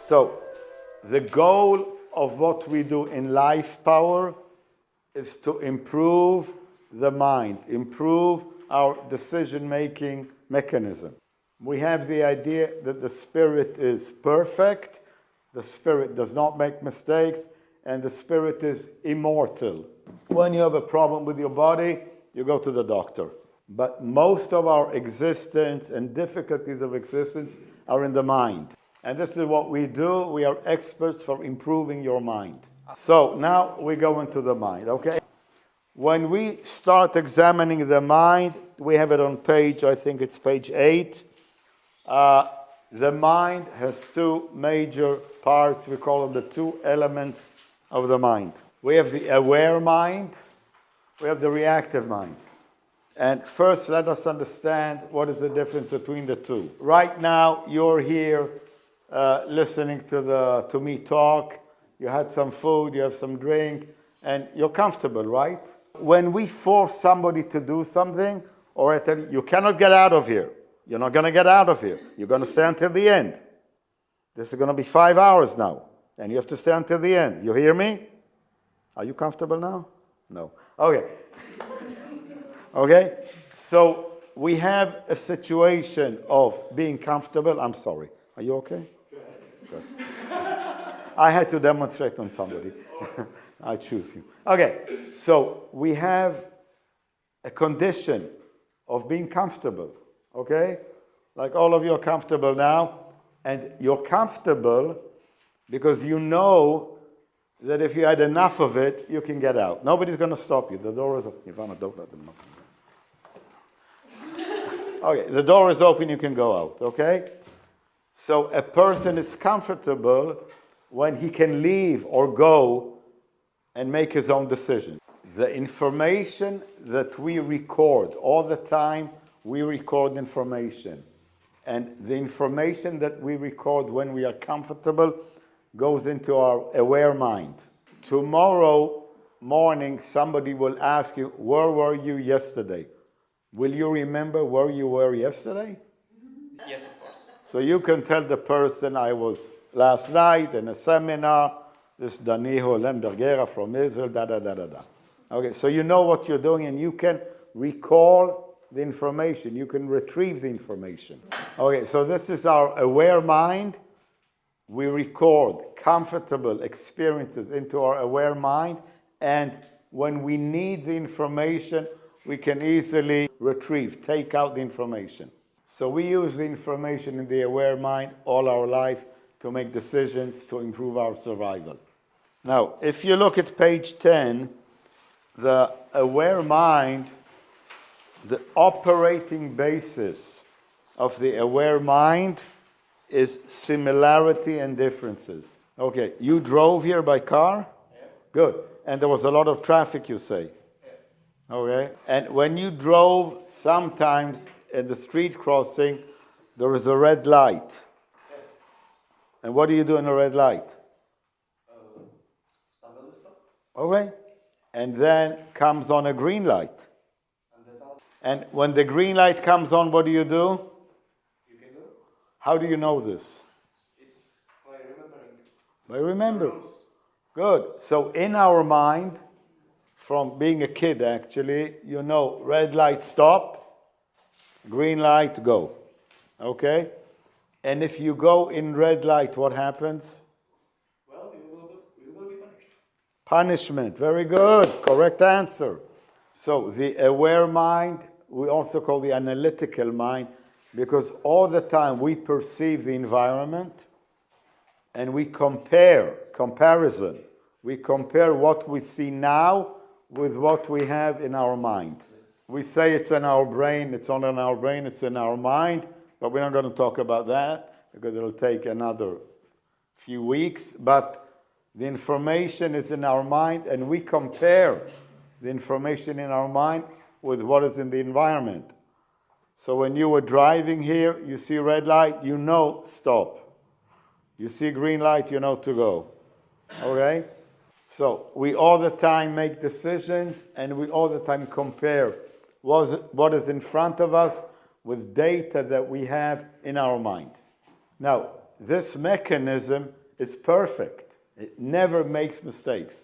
So the goal of what we do in Life Power is to improve the mind, improve our decision-making mechanism. We have the idea that the spirit is perfect, the spirit does not make mistakes, and the spirit is immortal. When you have a problem with your body, you go to the doctor. But most of our existence and difficulties of existence are in the mind. And this is what we do. We are experts for improving your mind. So now we go into the mind, okay? When we start examining the mind, we have it on page, I think it's page 8. The mind has two major parts. We call them the two elements of the mind. We have the aware mind. We have the reactive mind. And first, let us understand what is the difference between the two. Right now, you're here listening to me talk. You had some food, you have some drink, and you're comfortable, right? When we force somebody to do something, or I tell you, you cannot get out of here. You're not going to get out of here. You're going to stay until the end. This is going to be 5 hours now, and you have to stay until the end. You hear me? Are you comfortable now? No. Okay. Okay? So we have a situation of being comfortable. I'm sorry. Are you okay? Good. I had to demonstrate on somebody. I choose you. Okay. So we have a condition of being comfortable. Okay? Like all of you are comfortable now. And you're comfortable because you know that if you had enough of it, you can get out. Nobody's going to stop you. The door is open. Ivana, don't let them open. Okay, the door is open, you can go out, okay? So a person is comfortable when he can leave or go and make his own decision. The information that we record all the time, we record information. And the information that we record when we are comfortable goes into our aware mind. Tomorrow morning, somebody will ask you, where were you yesterday? Will you remember where you were yesterday? Yes, of course. So you can tell the person, I was last night in a seminar, this Daniho Lembergera from Israel, da-da-da-da-da. Okay, so you know what you're doing and you can recall the information. You can retrieve the information. Okay, so this is our aware mind. We record comfortable experiences into our aware mind, and when we need the information, we can easily retrieve, take out the information. So we use the information in the aware mind all our life to make decisions to improve our survival. Now, if you look at page 10, the aware mind, the operating basis of the aware mind is similarity and differences. Okay, you drove here by car? Yeah. Good. And there was a lot of traffic, you say? Yeah. Okay. And when you drove, sometimes in the street crossing, there is a red light. Yeah. And what do you do in a red light? Stop. Okay. And then comes on a green light. And when the green light comes on, what do? You can do. How do you know this? It's by remembering. By remembering. Good. So in our mind, from being a kid actually, you know, red light stop, green light go. Okay? And if you go in red light, what happens? Well, you will be punished. Punishment. Very good. Correct answer. So the aware mind, we also call the analytical mind, because all the time we perceive the environment and we comparison. We compare what we see now with what we have in our mind. We say it's in our brain, it's not in our brain, it's in our mind, but we're not going to talk about that because it'll take another few weeks. But the information is in our mind and we compare the information in our mind with what is in the environment. So when you were driving here, you see red light, you know stop. You see green light, you know to go. Okay? So we all the time make decisions and we all the time compare what is in front of us with data that we have in our mind. Now, this mechanism is perfect. It never makes mistakes.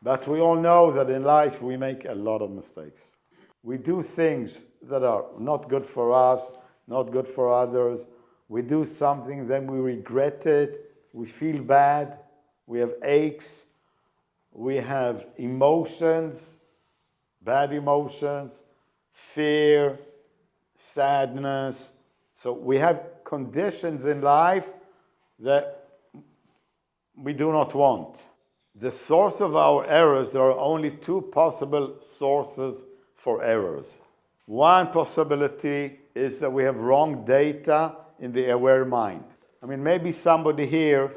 But we all know that in life we make a lot of mistakes. We do things that are not good for us, not good for others. We do something, then we regret it. We feel bad. We have aches. We have emotions, bad emotions, fear, sadness. So we have conditions in life that we do not want. The source of our errors, there are only two possible sources for errors. One possibility is that we have wrong data in the aware mind. I mean, maybe somebody here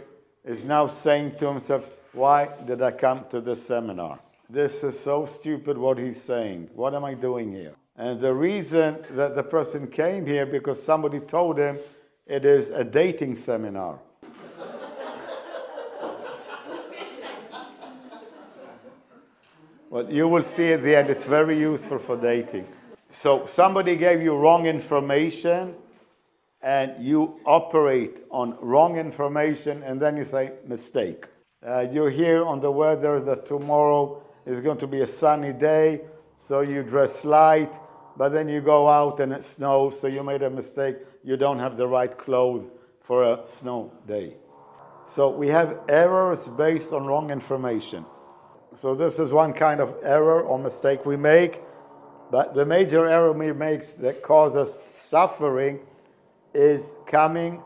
is now saying to himself, why did I come to this seminar? This is so stupid what he's saying. What am I doing here? And the reason that the person came here because somebody told him it is a dating seminar. Well, you will see at the end, it's very useful for dating. So somebody gave you wrong information and you operate on wrong information and then you say, mistake. You hear on the weather that tomorrow is going to be a sunny day, so you dress light, but then you go out and it snows, so you made a mistake. You don't have the right clothes for a snow day. So we have errors based on wrong information. So this is one kind of error or mistake we make, but the major error we make that causes suffering is coming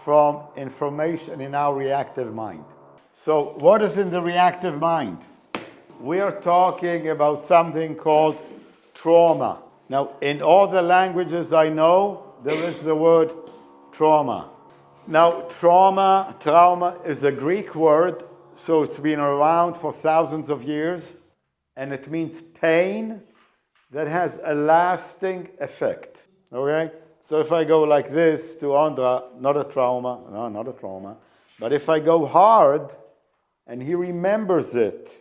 from information in our reactive mind. So what is in the reactive mind? We are talking about something called trauma. Now, in all the languages I know, there is the word trauma. Now, trauma is a Greek word, so it's been around for thousands of years, and it means pain that has a lasting effect. Okay? So if I go like this to Andra, not a trauma, but if I go hard and he remembers it,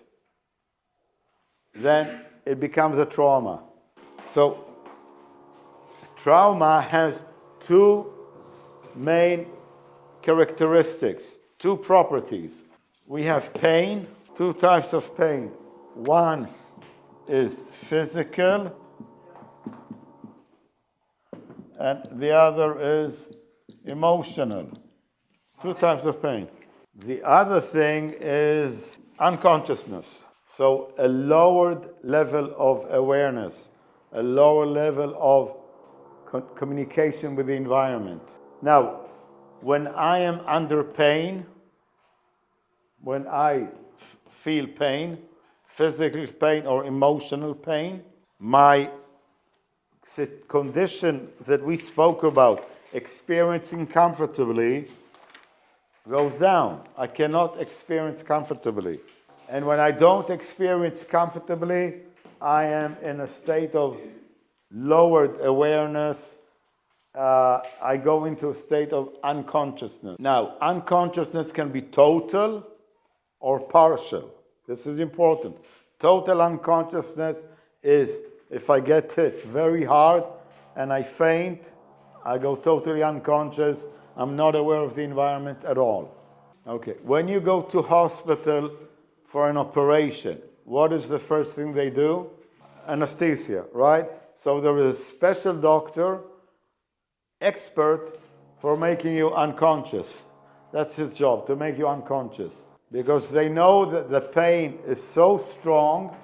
then it becomes a trauma. So trauma has two main characteristics, two properties. We have pain, two types of pain. One is physical, and the other is emotional. Two types of pain. The other thing is unconsciousness. So a lowered level of awareness, a lower level of communication with the environment. Now, when I am under pain, when I feel pain, physical pain or emotional pain, my condition that we spoke about, experiencing comfortably, goes down. I cannot experience comfortably. And when I don't experience comfortably, I am in a state of lowered awareness. I go into a state of unconsciousness. Now, unconsciousness can be total or partial. This is important. Total unconsciousness is if I get hit very hard and I faint, I go totally unconscious. I'm not aware of the environment at all. Okay, when you go to hospital for an operation, what is the first thing they do? Anesthesia, right? So there is a special doctor, expert for making you unconscious. That's his job, to make you unconscious. Because they know that the pain is so strong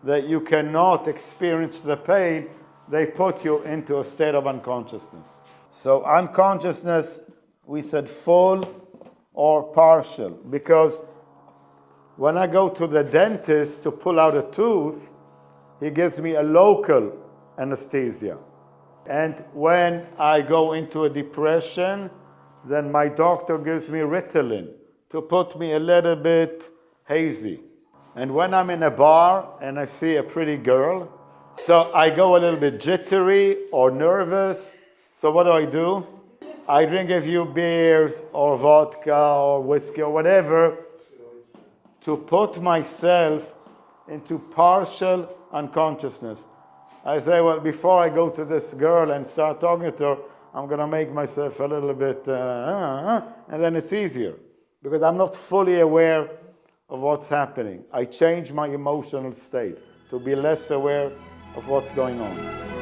that you cannot experience the pain, they put you into a state of unconsciousness. So unconsciousness, we said full or partial, because when I go to the dentist to pull out a tooth, he gives me a local anesthesia. And when I go into a depression, then my doctor gives me Ritalin to put me a little bit hazy. And when I'm in a bar and I see a pretty girl, so I go a little bit jittery or nervous. So what do? I drink a few beers or vodka or whiskey or whatever to put myself into partial unconsciousness. I say, well, before I go to this girl and start talking to her, I'm going to make myself a little bit, and then it's easier because I'm not fully aware of what's happening. I change my emotional state to be less aware of what's going on.